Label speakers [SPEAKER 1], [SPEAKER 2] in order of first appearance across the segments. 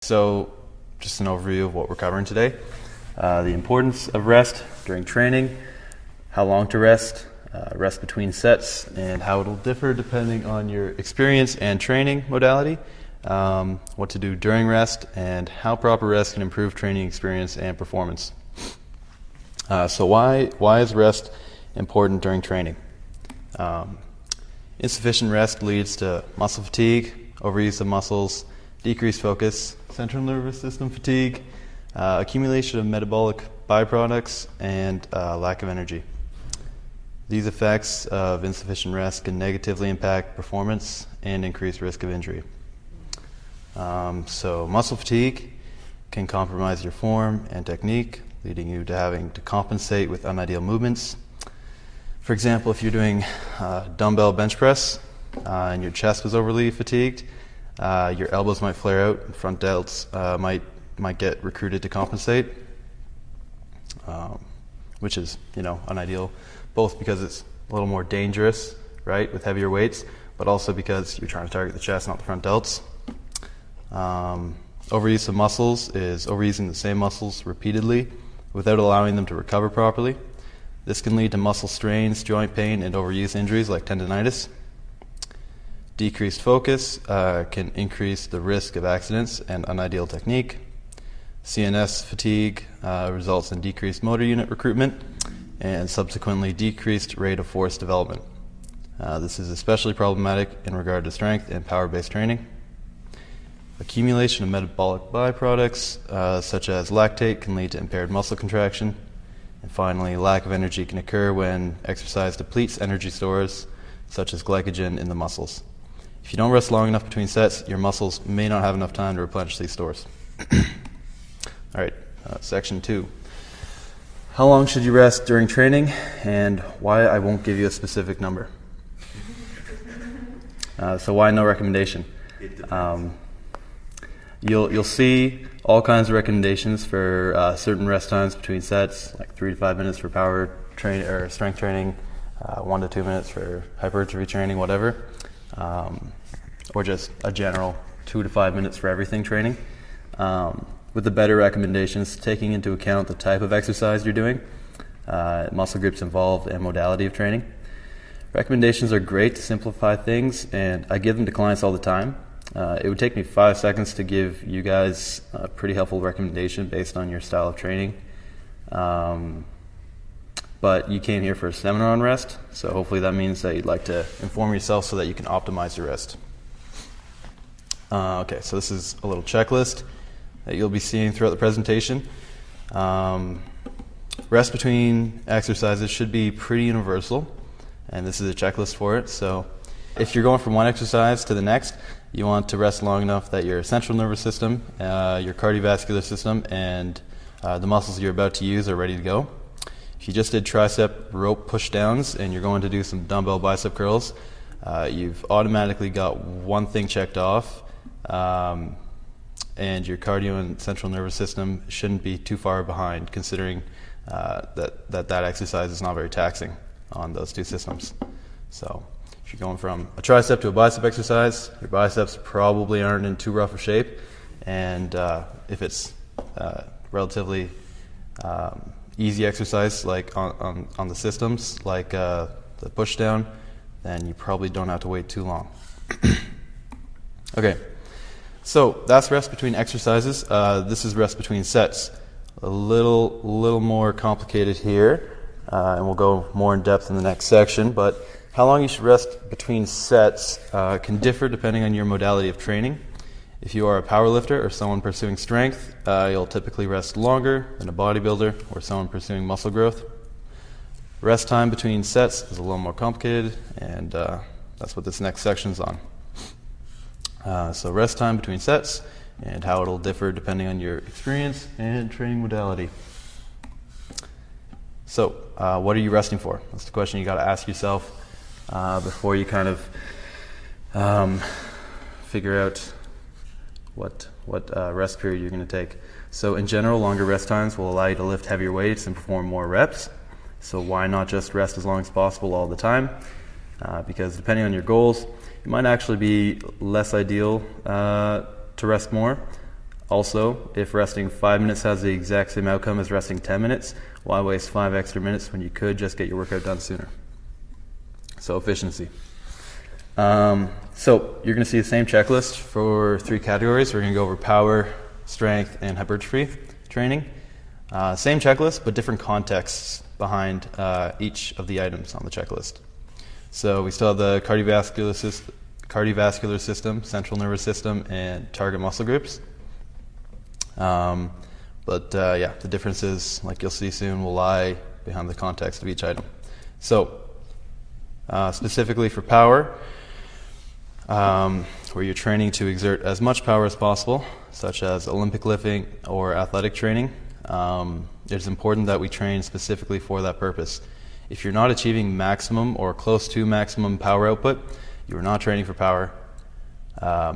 [SPEAKER 1] So, just an overview of what we're covering today. The importance of rest during training, how long to rest, rest between sets, and how it'll differ depending on your experience and training modality, what to do during rest, and how proper rest can improve training experience and performance. So why is rest important during training? Insufficient rest leads to muscle fatigue, overuse of muscles, decreased focus, central nervous system fatigue, accumulation of metabolic byproducts, and lack of energy. These effects of insufficient rest can negatively impact performance and increase risk of injury. So muscle fatigue can compromise your form and technique, leading you to having to compensate with unideal movements. For example, if you're doing dumbbell bench press and your chest was overly fatigued, your elbows might flare out, and front delts might get recruited to compensate, which is unideal, both because it's a little more dangerous, right, with heavier weights, but also because you're trying to target the chest, not the front delts. Overuse of muscles is overusing the same muscles repeatedly without allowing them to recover properly. This can lead to muscle strains, joint pain, and overuse injuries like tendonitis. Decreased focus can increase the risk of accidents and unideal technique. CNS fatigue results in decreased motor unit recruitment and subsequently decreased rate of force development. This is especially problematic in regard to strength and power-based training. Accumulation of metabolic byproducts such as lactate can lead to impaired muscle contraction. And finally, lack of energy can occur when exercise depletes energy stores such as glycogen in the muscles. If you don't rest long enough between sets, your muscles may not have enough time to replenish these stores. All right, section 2. How long should you rest during training, and why I won't give you a specific number. So why no recommendation? You'll see all kinds of recommendations for certain rest times between sets, like 3 to 5 minutes for power training or strength training, 1 to 2 minutes for hypertrophy training, whatever, or just a general 2 to 5 minutes for everything training. With the better recommendations, taking into account the type of exercise you're doing, muscle groups involved, and modality of training. Recommendations are great to simplify things, and I give them to clients all the time. It would take me 5 seconds to give you guys a pretty helpful recommendation based on your style of training. But you came here for a seminar on rest, so hopefully that means that you'd like to inform yourself so that you can optimize your rest. Okay, so this is a little checklist that you'll be seeing throughout the presentation. Rest between exercises should be pretty universal, and this is a checklist for it. So if you're going from one exercise to the next, you want to rest long enough that your central nervous system, your cardiovascular system, and the muscles you're about to use are ready to go. If you just did tricep rope push downs and you're going to do some dumbbell bicep curls, you've automatically got one thing checked off, and your cardio and central nervous system shouldn't be too far behind, considering that exercise is not very taxing on those two systems. So if you're going from a tricep to a bicep exercise, your biceps probably aren't in too rough a shape, and if it's relatively easy exercise like on the systems, like the push down, then you probably don't have to wait too long. Okay, so that's rest between exercises. This is rest between sets. A little more complicated here, and we'll go more in depth in the next section, but how long you should rest between sets can differ depending on your modality of training. If you are a powerlifter or someone pursuing strength, you'll typically rest longer than a bodybuilder or someone pursuing muscle growth. Rest time between sets is a little more complicated, and that's what this next section's on. So rest time between sets and how it'll differ depending on your experience and training modality. So what are you resting for? That's the question you got to ask yourself before you kind of figure out what rest period you're going to take. So in general, longer rest times will allow you to lift heavier weights and perform more reps. So why not just rest as long as possible all the time? Because depending on your goals, it might actually be less ideal to rest more. Also, if resting 5 minutes has the exact same outcome as resting 10 minutes, why waste 5 extra minutes when you could just get your workout done sooner? So efficiency. So you're going to see the same checklist for 3 categories. We're going to go over power, strength, and hypertrophy training. Same checklist, but different contexts behind each of the items on the checklist. So we still have the cardiovascular system, central nervous system, and target muscle groups. The differences, like you'll see soon, will lie behind the context of each item. So, specifically for power, where you're training to exert as much power as possible, such as Olympic lifting or athletic training, it's important that we train specifically for that purpose. If you're not achieving maximum or close to maximum power output, you are not training for power.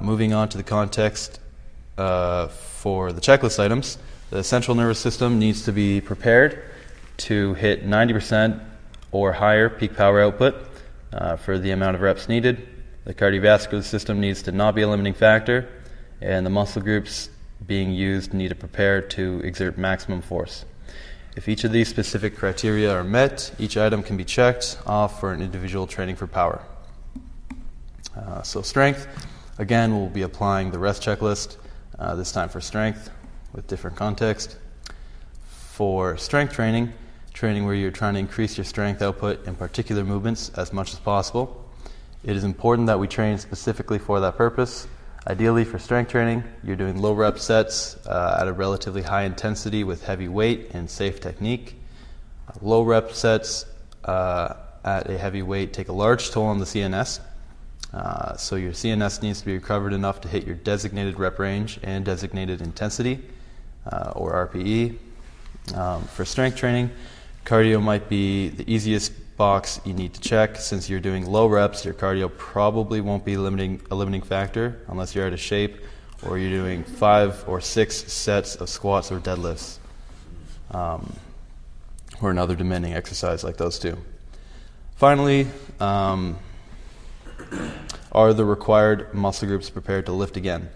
[SPEAKER 1] Moving on to the context for the checklist items, the central nervous system needs to be prepared to hit 90% or higher peak power output for the amount of reps needed. The cardiovascular system needs to not be a limiting factor, and the muscle groups being used need to prepare to exert maximum force. If each of these specific criteria are met, each item can be checked off for an individual training for power. So strength, again, we'll be applying the rest checklist, this time for strength with different context. For strength training where you're trying to increase your strength output in particular movements as much as possible, it is important that we train specifically for that purpose. Ideally, for strength training, you're doing low rep sets at a relatively high intensity with heavy weight and safe technique. Low rep sets at a heavy weight take a large toll on the CNS. So your CNS needs to be recovered enough to hit your designated rep range and designated intensity, or RPE. For strength training, cardio might be the easiest box you need to check. Since you're doing low reps, your cardio probably won't be a limiting factor unless you're out of shape or you're doing 5 or 6 sets of squats or deadlifts, or another demanding exercise like those two. Finally, are the required muscle groups prepared to lift again?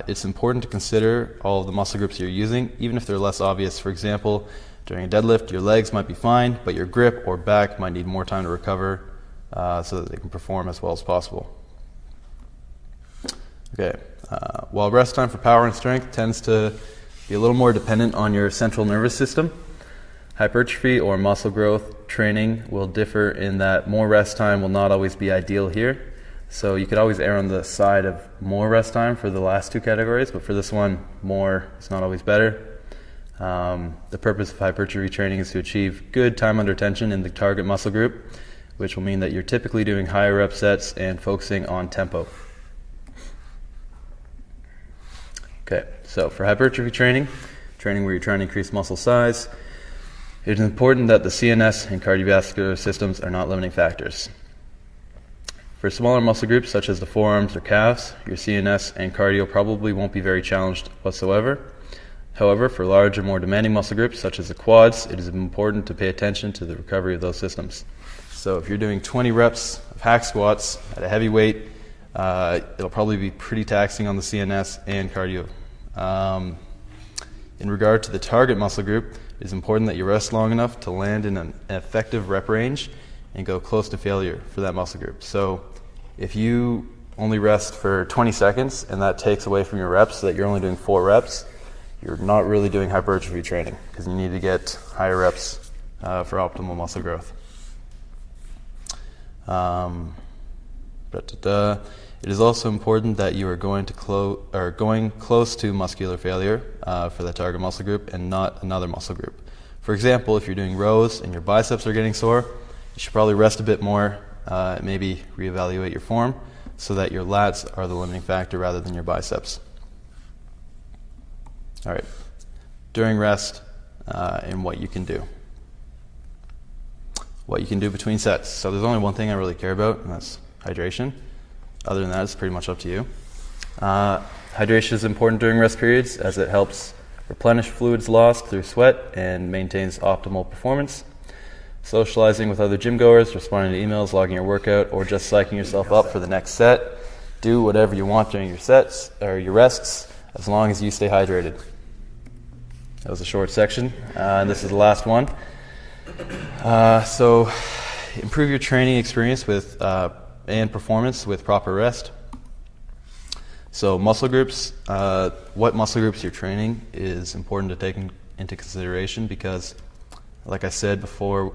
[SPEAKER 1] It's important to consider all of the muscle groups you're using, even if they're less obvious. For example, during a deadlift, your legs might be fine, but your grip or back might need more time to recover so that they can perform as well as possible. Okay, while rest time for power and strength tends to be a little more dependent on your central nervous system, hypertrophy or muscle growth training will differ in that more rest time will not always be ideal here. So you could always err on the side of more rest time for the last 2 categories, but for this one, more is not always better. The purpose of hypertrophy training is to achieve good time under tension in the target muscle group, which will mean that you're typically doing higher rep sets and focusing on tempo. Okay, so for hypertrophy training where you're trying to increase muscle size, it is important that the CNS and cardiovascular systems are not limiting factors. For smaller muscle groups such as the forearms or calves, your CNS and cardio probably won't be very challenged whatsoever. However, for large or more demanding muscle groups such as the quads, it is important to pay attention to the recovery of those systems. So if you're doing 20 reps of hack squats at a heavy weight, it'll probably be pretty taxing on the CNS and cardio. In regard to the target muscle group, it is important that you rest long enough to land in an effective rep range and go close to failure for that muscle group. So if you only rest for 20 seconds and that takes away from your reps so that you're only doing 4 reps, you're not really doing hypertrophy training because you need to get higher reps for optimal muscle growth. It is also important that you are going close to muscular failure for that target muscle group and not another muscle group. For example, if you're doing rows and your biceps are getting sore, you should probably rest a bit more, maybe reevaluate your form so that your lats are the limiting factor rather than your biceps. All right, during rest and what you can do. What you can do between sets. So there's only one thing I really care about, and that's hydration. Other than that, it's pretty much up to you. Hydration is important during rest periods as it helps replenish fluids lost through sweat and maintains optimal performance. Socializing with other gym goers, responding to emails, logging your workout, or just psyching yourself up for the next set. Do whatever you want during your sets or your rests. as long as you stay hydrated. That was a short section, and this is the last one. So improve your training experience with and performance with proper rest. So muscle groups, what muscle groups you're training is important to take into consideration because, like I said before,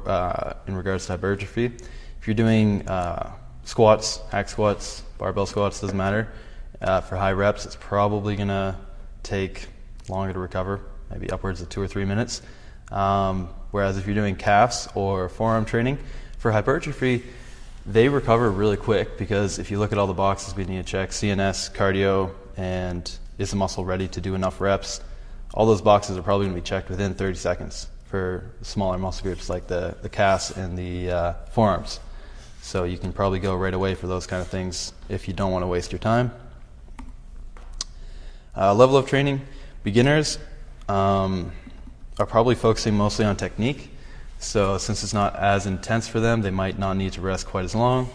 [SPEAKER 1] in regards to hypertrophy, if you're doing squats, hack squats, barbell squats, doesn't matter, for high reps, it's probably going to take longer to recover, maybe upwards of 2 or 3 minutes. Whereas if you're doing calves or forearm training, for hypertrophy, they recover really quick because if you look at all the boxes we need to check, CNS, cardio, and is the muscle ready to do enough reps, all those boxes are probably going to be checked within 30 seconds for smaller muscle groups like the calves and the forearms. So you can probably go right away for those kind of things if you don't want to waste your time. Level of training, beginners are probably focusing mostly on technique. So since it's not as intense for them, they might not need to rest quite as long.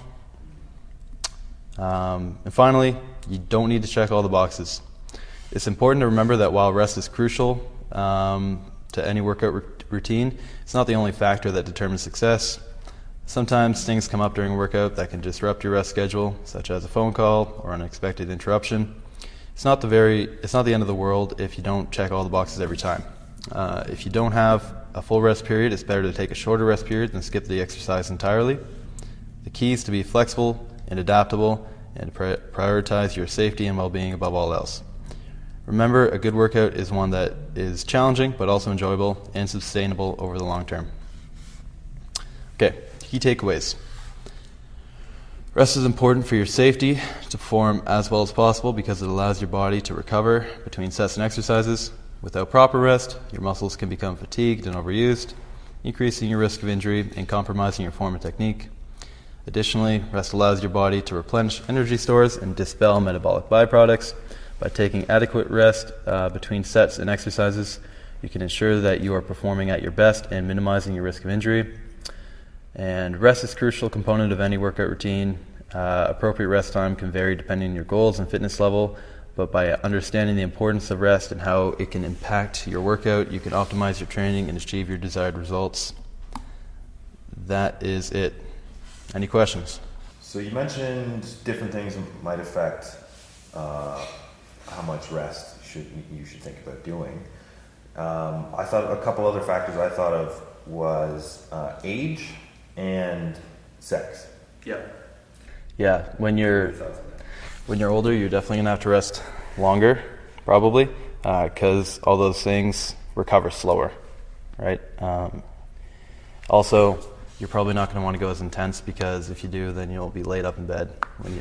[SPEAKER 1] And finally, you don't need to check all the boxes. It's important to remember that while rest is crucial to any workout routine, it's not the only factor that determines success. Sometimes things come up during a workout that can disrupt your rest schedule, such as a phone call or an unexpected interruption. It's not the end of the world if you don't check all the boxes every time. If you don't have a full rest period, it's better to take a shorter rest period than skip the exercise entirely. The key is to be flexible and adaptable and prioritize your safety and well-being above all else. Remember, a good workout is one that is challenging but also enjoyable and sustainable over the long term. Okay, key takeaways. Rest is important for your safety to perform as well as possible because it allows your body to recover between sets and exercises. Without proper rest, your muscles can become fatigued and overused, increasing your risk of injury and compromising your form and technique. Additionally, rest allows your body to replenish energy stores and dispel metabolic byproducts. By taking adequate rest between sets and exercises, you can ensure that you are performing at your best and minimizing your risk of injury. And rest is a crucial component of any workout routine. Appropriate rest time can vary depending on your goals and fitness level, but by understanding the importance of rest and how it can impact your workout, you can optimize your training and achieve your desired results. That is it. Any questions?
[SPEAKER 2] So you mentioned different things might affect how much rest you should think about doing. I thought a couple other factors I thought of was age and sex.
[SPEAKER 1] Yeah, when you're older, you're definitely going to have to rest longer, probably, because all those things recover slower, right? Also, you're probably not going to want to go as intense because if you do, then you'll be laid up in bed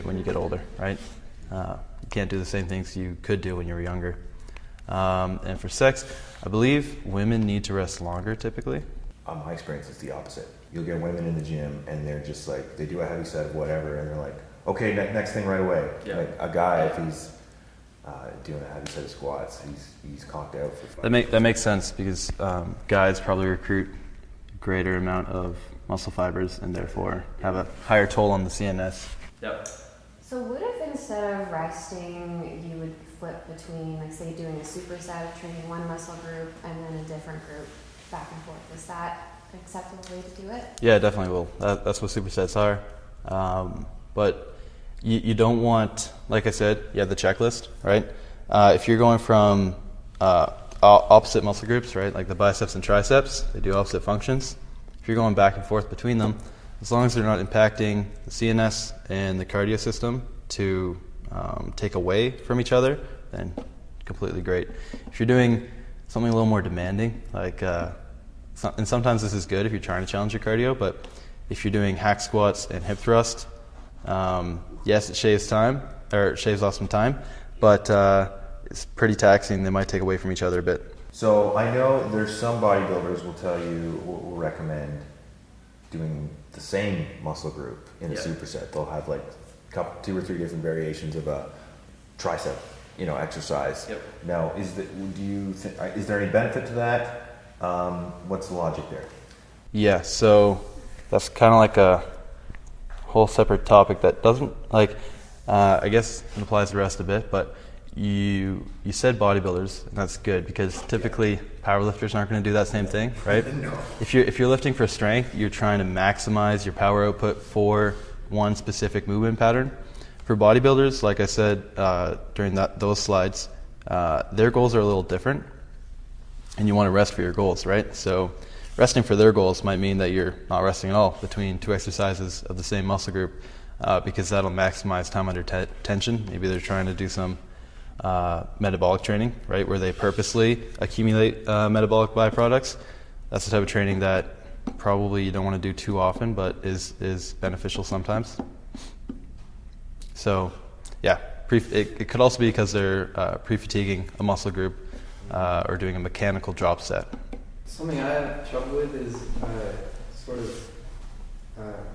[SPEAKER 1] when you get older, right? You can't do the same things you could do when you were younger. And for sex, I believe women need to rest longer typically.
[SPEAKER 2] My experience is the opposite. You'll get women in the gym and they're just like, they do a heavy set of whatever and they're like, okay, next thing right away.
[SPEAKER 3] Yeah.
[SPEAKER 2] Like a guy, if he's doing a heavy set of squats, he's conked out for 5
[SPEAKER 1] That makes sense because guys probably recruit a greater amount of muscle fibers and therefore have a higher toll on the CNS.
[SPEAKER 3] Yep.
[SPEAKER 4] So what if instead of resting, you would flip between, like say doing a superset of training one muscle group and then a different group back and forth? Is that an acceptable way to do it?
[SPEAKER 1] Yeah, definitely will. That's what supersets are. But you don't want, like I said, you have the checklist, right? If you're going from opposite muscle groups, right, like the biceps and triceps, they do opposite functions. If you're going back and forth between them, as long as they're not impacting the CNS and the cardio system to take away from each other, then completely great. If you're doing something a little more demanding, like, and sometimes this is good if you're trying to challenge your cardio, but if you're doing hack squats and hip thrust, yes, it shaves off some time, but it's pretty taxing. They might take away from each other a bit.
[SPEAKER 2] So I know there's some bodybuilders will recommend doing the same muscle group in a superset. They'll have like 2 or 3 different variations of a tricep, exercise.
[SPEAKER 3] Yep.
[SPEAKER 2] Now, is there any benefit to that? What's the logic there?
[SPEAKER 1] Yeah, so that's kind of like a whole separate topic that doesn't, I guess it applies to rest a bit, but you said bodybuilders, and that's good because typically powerlifters aren't going to do that same thing, right?
[SPEAKER 2] No.
[SPEAKER 1] If you're lifting for strength, you're trying to maximize your power output for one specific movement pattern. For bodybuilders, like I said during those slides, their goals are a little different, and you want to rest for your goals, right? So resting for their goals might mean that you're not resting at all between two exercises of the same muscle group, because that'll maximize time under tension. Maybe they're trying to do some metabolic training, right, where they purposely accumulate metabolic byproducts. That's the type of training that probably you don't want to do too often, but is beneficial sometimes. So, yeah, it could also be because they're pre-fatiguing a muscle group or doing a mechanical drop set.
[SPEAKER 3] Something I have trouble with is sort of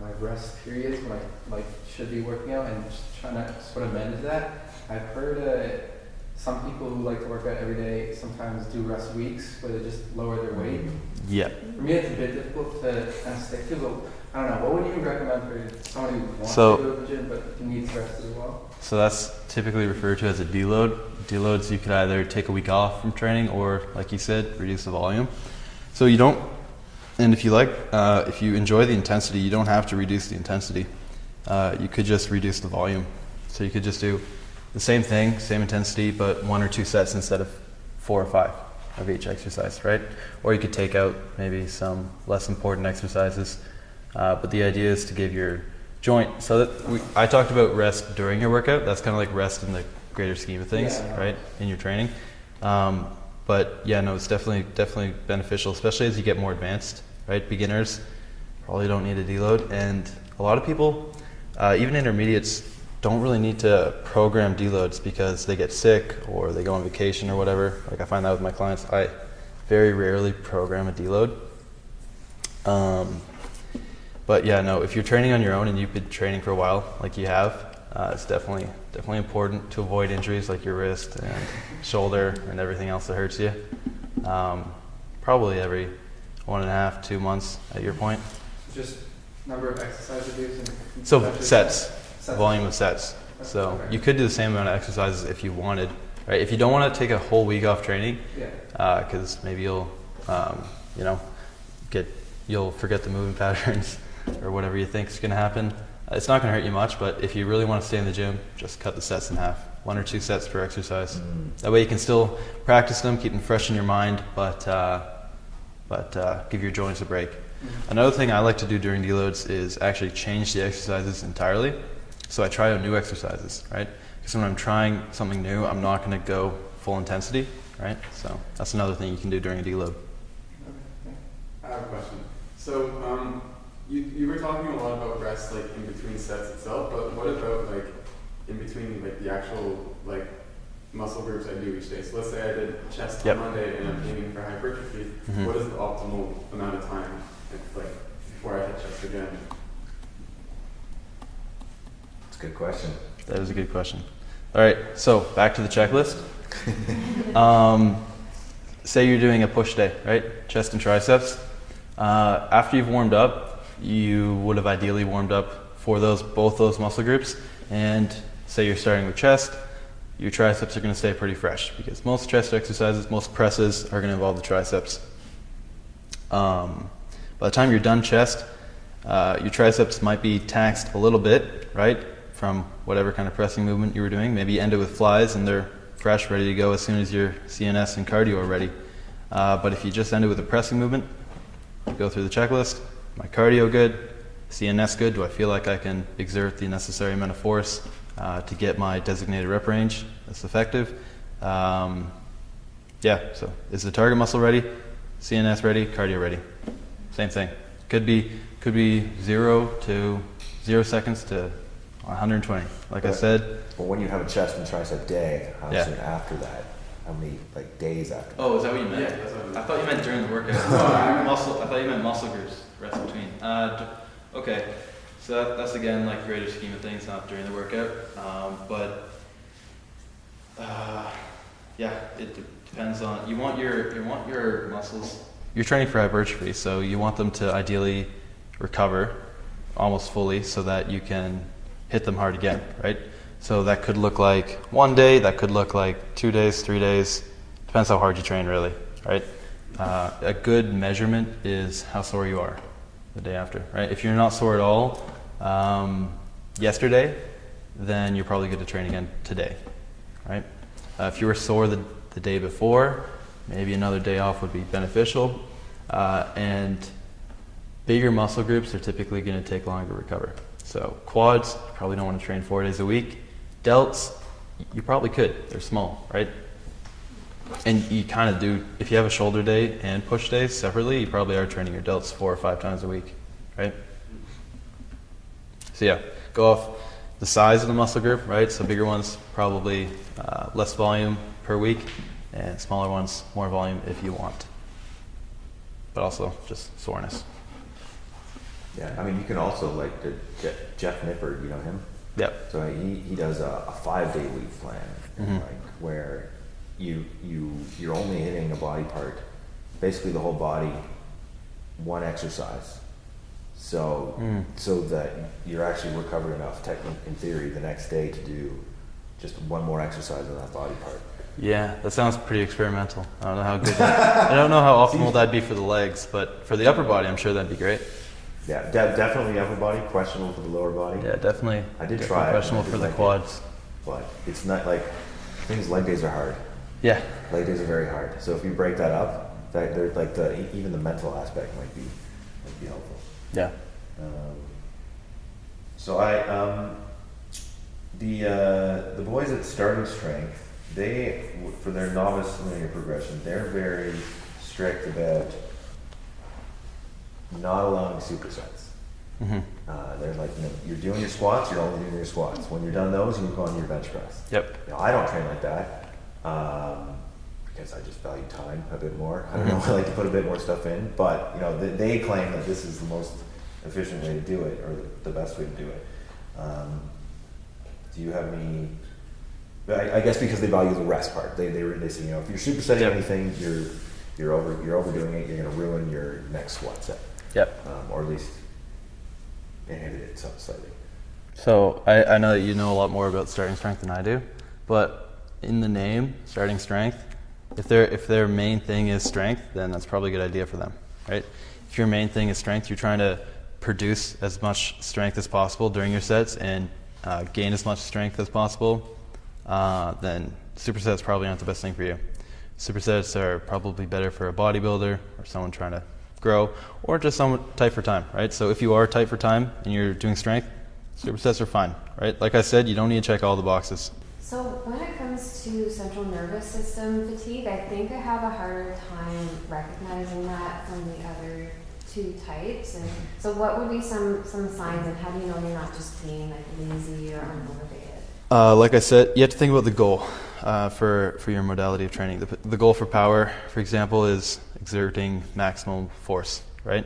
[SPEAKER 3] my rest periods when I should be working out and just trying to sort of manage that. I've heard some people who like to work out every day sometimes do rest weeks where they just lower their weight.
[SPEAKER 1] Yeah.
[SPEAKER 3] For me, it's a bit difficult to kind of stick to, but I don't know. What would you recommend for someone who wants to go to the gym but needs rest as well?
[SPEAKER 1] So that's typically referred to as a deload. Deloads, you could either take a week off from training or, like you said, reduce the volume. So you don't, and if you enjoy the intensity, you don't have to reduce the intensity. You could just reduce the volume. So you could just do the same thing, same intensity, but 1 or 2 sets instead of 4 or 5 of each exercise, right? Or you could take out maybe some less important exercises. But the idea is to give your joint, so that I talked about rest during your workout. That's kind of like rest in the greater scheme of things, right, in your training. But yeah, no, it's definitely beneficial, especially as you get more advanced, right? Beginners probably don't need a deload, and a lot of people, even intermediates, don't really need to program deloads because they get sick or they go on vacation or whatever. Like I find that with my clients, I very rarely program a deload. But yeah, no, if you're training on your own and you've been training for a while, like you have, it's definitely important to avoid injuries like your wrist and shoulder and everything else that hurts you. Probably every 1.5, 2 months at your point.
[SPEAKER 3] Just number of exercise reduced?
[SPEAKER 1] So sets, volume of sets. So you could do the same amount of exercises if you wanted, right? If you don't want to take a whole week off training, because maybe you'll, you'll forget the movement patterns or whatever you think is going to happen. It's not going to hurt you much, but if you really want to stay in the gym, just cut the sets in half. 1 or 2 sets per exercise. That way you can still practice them, keep them fresh in your mind, but give your joints a break. Another thing I like to do during deloads is actually change the exercises entirely. So I try out new exercises, right? Because when I'm trying something new, I'm not going to go full intensity, right? So that's another thing you can do during a deload.
[SPEAKER 5] I have a question. So you were talking a lot about rest like in between sets itself, but what about like in between like the actual like muscle groups I do each day? So let's say I did chest on Monday and I'm aiming for hypertrophy. What is the optimal amount of time like before I hit chest again?
[SPEAKER 2] That's a good question.
[SPEAKER 1] That is a good question. All right, so back to the checklist. Say you're doing a push day, right? Chest and triceps. After you've warmed up, you would have ideally warmed up for both those muscle groups. And say you're starting with chest, your triceps are going to stay pretty fresh because most chest exercises, most presses are going to involve the triceps. By the time you're done chest, your triceps might be taxed a little bit, right? From whatever kind of pressing movement you were doing. Maybe you end it with flies and they're fresh, ready to go as soon as your CNS and cardio are ready. But if you just end it with a pressing movement, go through the checklist. My cardio good, CNS good. Do I feel like I can exert the necessary amount of force to get my designated rep range that's effective? So is the target muscle ready? CNS ready? Cardio ready? Same thing. Could be 0 seconds to 120. Like I said.
[SPEAKER 2] But when you have a chest and tricep day, how soon after that? How many days after?
[SPEAKER 1] Oh, is that what you meant?
[SPEAKER 5] Yeah, that's what I meant.
[SPEAKER 1] I thought you meant during the workout. I thought you meant muscle groups, rest between. Okay, so that's again like greater scheme of things, not during the workout. It depends on. You want your muscles. You're training for hypertrophy, so you want them to ideally recover almost fully, so that you can hit them hard again, right? So that could look like one day, that could look like 2 days, 3 days. Depends how hard you train, really, right? A good measurement is how sore you are the day after, right? If you're not sore at all yesterday, then you're probably good to train again today, right? If you were sore the day before, maybe another day off would be beneficial. And bigger muscle groups are typically going to take longer to recover. So quads, you probably don't want to train 4 days a week. Delts, you probably could. They're small, right? And you kind of do, if you have a shoulder day and push days separately, you probably are training your delts 4 or 5 times a week, right? So yeah, go off the size of the muscle group, right? So bigger ones, probably less volume per week, and smaller ones, more volume if you want. But also just soreness.
[SPEAKER 2] Yeah, I mean, you can also, like, Jeff Nippard, you know him?
[SPEAKER 1] Yep.
[SPEAKER 2] So he does a 5-day week plan, like, where you're only hitting a body part, basically the whole body, one exercise. So that you're actually recovered enough, technically, in theory, the next day to do just one more exercise on that body part.
[SPEAKER 1] Yeah, that sounds pretty experimental. I don't know how good I don't know how optimal that'd be for the legs, but for the upper body, I'm sure that'd be great.
[SPEAKER 2] Yeah, definitely upper body, questionable for the lower body.
[SPEAKER 1] Yeah, definitely.
[SPEAKER 2] I did
[SPEAKER 1] definitely
[SPEAKER 2] try it.
[SPEAKER 1] questionable
[SPEAKER 2] I did
[SPEAKER 1] for the
[SPEAKER 2] like it.
[SPEAKER 1] quads.
[SPEAKER 2] But it's not like, things leg days are hard.
[SPEAKER 1] Yeah.
[SPEAKER 2] Leg days are very hard. So if you break that up, that they're like even the mental aspect might be helpful.
[SPEAKER 1] Yeah.
[SPEAKER 2] So the boys at Starting Strength, they, for their novice linear progression, they're very strict about not allowing supersets. They're like, you're doing your squats, you're only doing your squats. When you're done those, you go on your bench press.
[SPEAKER 1] Yep.
[SPEAKER 2] I don't train like that because I just value time a bit more. I don't know, I like to put a bit more stuff in, but they claim that this is the most efficient way to do it, or the best way to do it. Do you have any? I guess because they value the rest part. They say, if you're supersetting anything, you're overdoing it. You're going to ruin your next squat set.
[SPEAKER 1] Yep.
[SPEAKER 2] Or at least inhibit it slightly.
[SPEAKER 1] So I know that you know a lot more about Starting Strength than I do, but in the name, Starting Strength, if their main thing is strength, then that's probably a good idea for them, right? If your main thing is strength, you're trying to produce as much strength as possible during your sets and gain as much strength as possible, then supersets probably aren't the best thing for you. Supersets are probably better for a bodybuilder or someone trying to grow, or just someone tight for time, right? So if you are tight for time and you're doing strength, supersets are fine, right? Like I said, you don't need to check all the boxes.
[SPEAKER 4] So when it comes to central nervous system fatigue, I think I have a harder time recognizing that from the other two types. And so what would be some signs, and how do you know you're not just being like lazy or unmotivated?
[SPEAKER 1] Like I said, you have to think about the goal for your modality of training. The goal for power, for example, is exerting maximum force, right?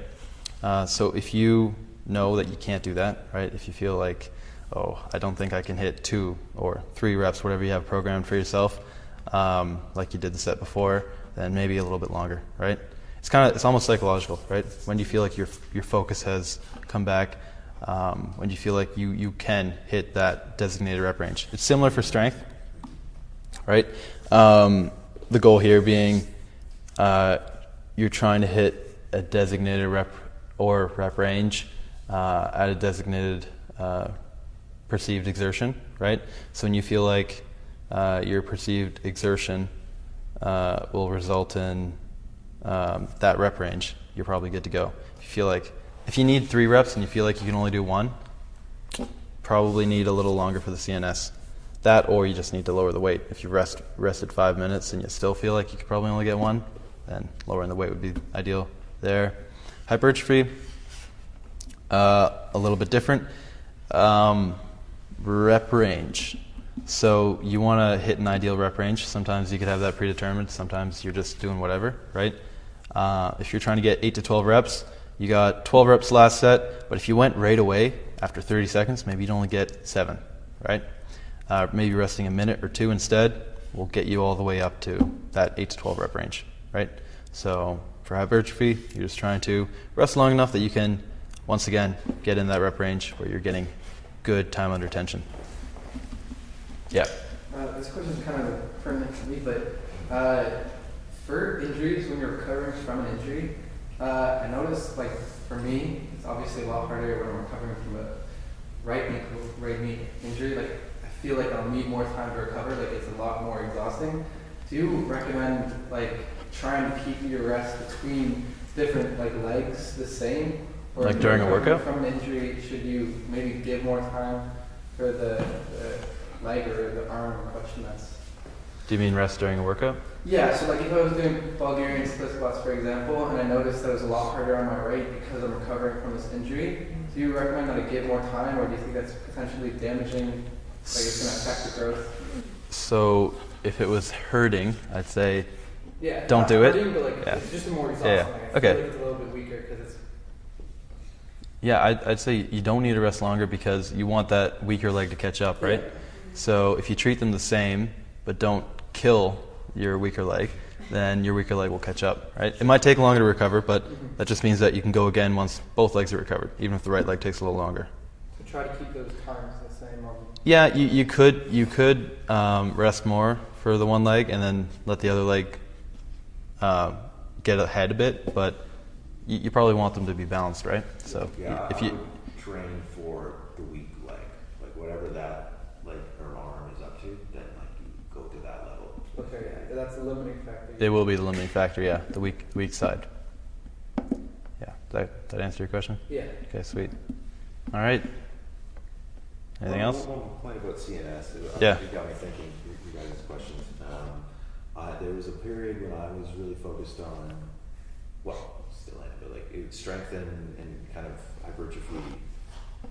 [SPEAKER 1] So if you know that you can't do that, right? If you feel like, I don't think I can hit 2 or 3 reps, whatever you have programmed for yourself, like you did the set before, then maybe a little bit longer, right? It's almost psychological, right? When you feel like your focus has come back, when you feel like you can hit that designated rep range. It's similar for strength, right? The goal here being you're trying to hit a designated rep range at a designated perceived exertion, right? So when you feel like your perceived exertion will result in that rep range, you're probably good to go. If you need 3 reps and you feel like you can only do 1, probably need a little longer for the CNS. That, or you just need to lower the weight. If you rested 5 minutes and you still feel like you could probably only get 1, then lowering the weight would be ideal there. Hypertrophy, a little bit different. Rep range. So you want to hit an ideal rep range. Sometimes you could have that predetermined. Sometimes you're just doing whatever, right? If you're trying to get 8 to 12 reps, you got 12 reps last set, but if you went right away after 30 seconds, maybe you'd only get 7, right? Maybe resting a minute or 2 instead will get you all the way up to that 8 to 12 rep range, right? So for hypertrophy, you're just trying to rest long enough that you can, once again, get in that rep range where you're getting good time under tension. Yeah.
[SPEAKER 3] This question is kind of pertinent to me, but for injuries, when you're recovering from an injury, I noticed, like, for me, it's obviously a lot harder when I'm recovering from a right knee injury. Like, I feel like I'll need more time to recover. Like, it's a lot more exhausting. Do you recommend, like, trying to keep your rest between different, like, legs the same? Or
[SPEAKER 1] Like
[SPEAKER 3] if you're
[SPEAKER 1] during a
[SPEAKER 3] recovering
[SPEAKER 1] workout?
[SPEAKER 3] from an injury, should you maybe give more time for the leg or the arm in question?
[SPEAKER 1] Do you mean rest during a workout?
[SPEAKER 3] Yeah, so like if I was doing Bulgarian split squats, for example, and I noticed that it was a lot harder on my right because I'm recovering from this injury, do you recommend that I give more time, or do you think that's potentially damaging, like it's going to affect the growth?
[SPEAKER 1] So if it was hurting, I'd say
[SPEAKER 3] Yeah,
[SPEAKER 1] don't
[SPEAKER 3] not
[SPEAKER 1] do it.
[SPEAKER 3] hurting, but like
[SPEAKER 1] Yeah.
[SPEAKER 3] it's just more exhausting.
[SPEAKER 1] Yeah.
[SPEAKER 3] Like, I
[SPEAKER 1] Okay.
[SPEAKER 3] feel like it's a little bit weaker because it's...
[SPEAKER 1] Yeah, I'd say you don't need to rest longer because you want that weaker leg to catch up, right?
[SPEAKER 3] Yeah.
[SPEAKER 1] So if you treat them the same but don't kill your weaker leg, then your weaker leg will catch up, right? It might take longer to recover, but that just means that you can go again once both legs are recovered, even if the right leg takes a little longer.
[SPEAKER 3] So try to keep those times the same.
[SPEAKER 1] Yeah, you could rest more for the one leg and then let the other leg get ahead a bit, but you probably want them to be balanced, right? So
[SPEAKER 2] Yeah,
[SPEAKER 1] if
[SPEAKER 2] I
[SPEAKER 1] you
[SPEAKER 2] would train for the weak leg, like whatever that leg or arm is up to, then like you go to that level.
[SPEAKER 3] Okay, yeah, that's the limiting factor.
[SPEAKER 1] They will be the limiting factor, yeah, the weak side. Yeah, that answer your question?
[SPEAKER 3] Yeah.
[SPEAKER 1] Okay, sweet. All right. Anything else?
[SPEAKER 2] One point about CNS.
[SPEAKER 1] Yeah.
[SPEAKER 2] It got me thinking. You guys' questions. There was a period when I was really focused on, well, still am, but like it strength and kind of hypertrophy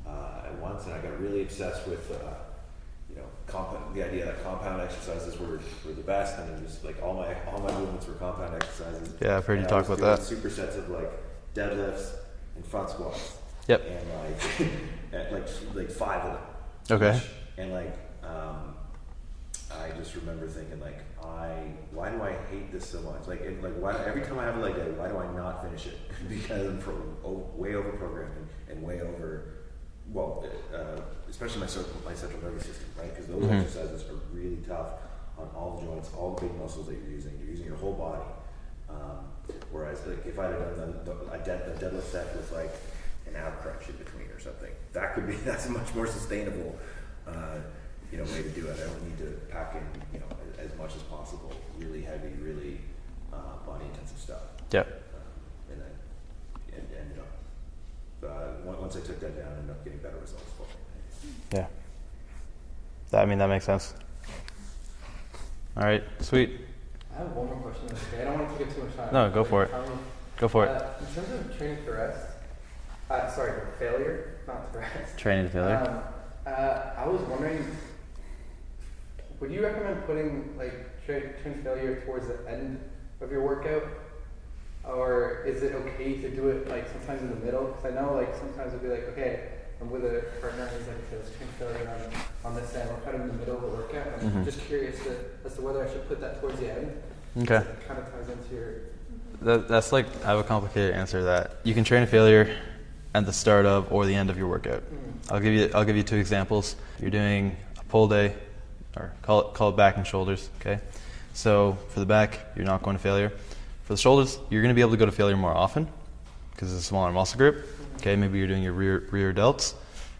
[SPEAKER 2] at once, and I got really obsessed with the idea that compound exercises were the best, and it was like all my movements were compound exercises.
[SPEAKER 1] Yeah, I've heard you
[SPEAKER 2] And
[SPEAKER 1] talk
[SPEAKER 2] I was
[SPEAKER 1] about
[SPEAKER 2] doing
[SPEAKER 1] that.
[SPEAKER 2] Supersets of like deadlifts and front squats.
[SPEAKER 1] Yep.
[SPEAKER 2] And like 5 of them.
[SPEAKER 1] Okay.
[SPEAKER 2] each. And I just remember thinking like, why do I hate this so much? Like, why every time I have a leg day, why do I not finish it? Because I'm way over programmed and way over, especially my central nervous system, right? Because those exercises are really tough on all the joints, all the big muscles that you're using your whole body. Whereas like if I had done a deadlift set with like an ab crunch in between or something, that's a much more sustainable way to do it. I don't need to pack in as much as possible, really heavy, really body intensive stuff.
[SPEAKER 1] Yep.
[SPEAKER 2] Once I took that down, I ended up getting better results for me.
[SPEAKER 1] Yeah. That makes sense. All right, sweet.
[SPEAKER 3] I have one more question. Okay, I don't want to take too much time.
[SPEAKER 1] No, go for it. Go for it.
[SPEAKER 3] In terms of training for rest, for failure, not to rest.
[SPEAKER 1] Training to failure.
[SPEAKER 3] I was wondering, would you recommend putting like training failure towards the end of your workout, or is it okay to do it like sometimes in the middle? Because I know like sometimes it'll be like, okay, I'm with a partner and he's like, okay, let's train failure on this end. We're kind of in the middle of the workout. I'm just curious as to whether I should put that towards the end.
[SPEAKER 1] Okay.
[SPEAKER 3] It kind of ties into your...
[SPEAKER 1] That's like, I have a complicated answer to that. You can train a failure at the start of or the end of your workout. I'll give you 2 examples. You're doing a pull day, or call it back and shoulders. Okay. So for the back, you're not going to failure. For the shoulders, you're going to be able to go to failure more often because it's a smaller muscle group. Okay, maybe you're doing your rear delts.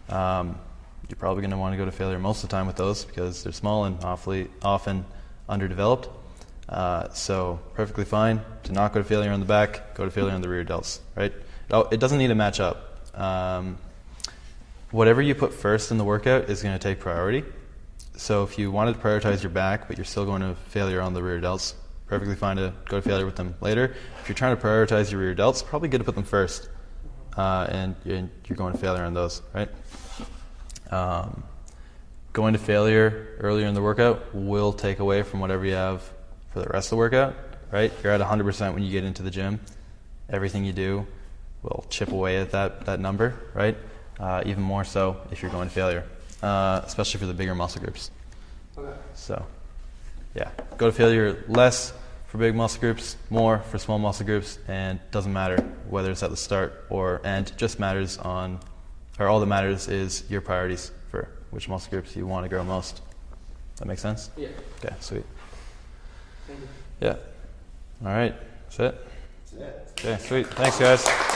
[SPEAKER 1] You're probably going to want to go to failure most of the time with those because they're small and often underdeveloped. So perfectly fine to not go to failure on the back, go to failure on the rear delts, right? It doesn't need to match up. Whatever you put first in the workout is going to take priority. So if you wanted to prioritize your back, but you're still going to failure on the rear delts, perfectly fine to go to failure with them later. If you're trying to prioritize your rear delts, probably good to put them first, and you're going to failure on those, right? Going to failure earlier in the workout will take away from whatever you have for the rest of the workout, right? You're at 100% when you get into the gym. Everything you do will chip away at that number, right? Even more so if you're going to failure, especially for the bigger muscle groups.
[SPEAKER 3] Okay.
[SPEAKER 1] So, yeah, go to failure less for big muscle groups, more for small muscle groups, and doesn't matter whether it's at the start or end. Just matters all that matters is your priorities for which muscle groups you want to grow most. That makes sense?
[SPEAKER 3] Yeah.
[SPEAKER 1] Okay, sweet.
[SPEAKER 3] Thank you.
[SPEAKER 1] Yeah. All right. That's it.
[SPEAKER 2] That's it.
[SPEAKER 1] Okay, sweet. Thanks, guys.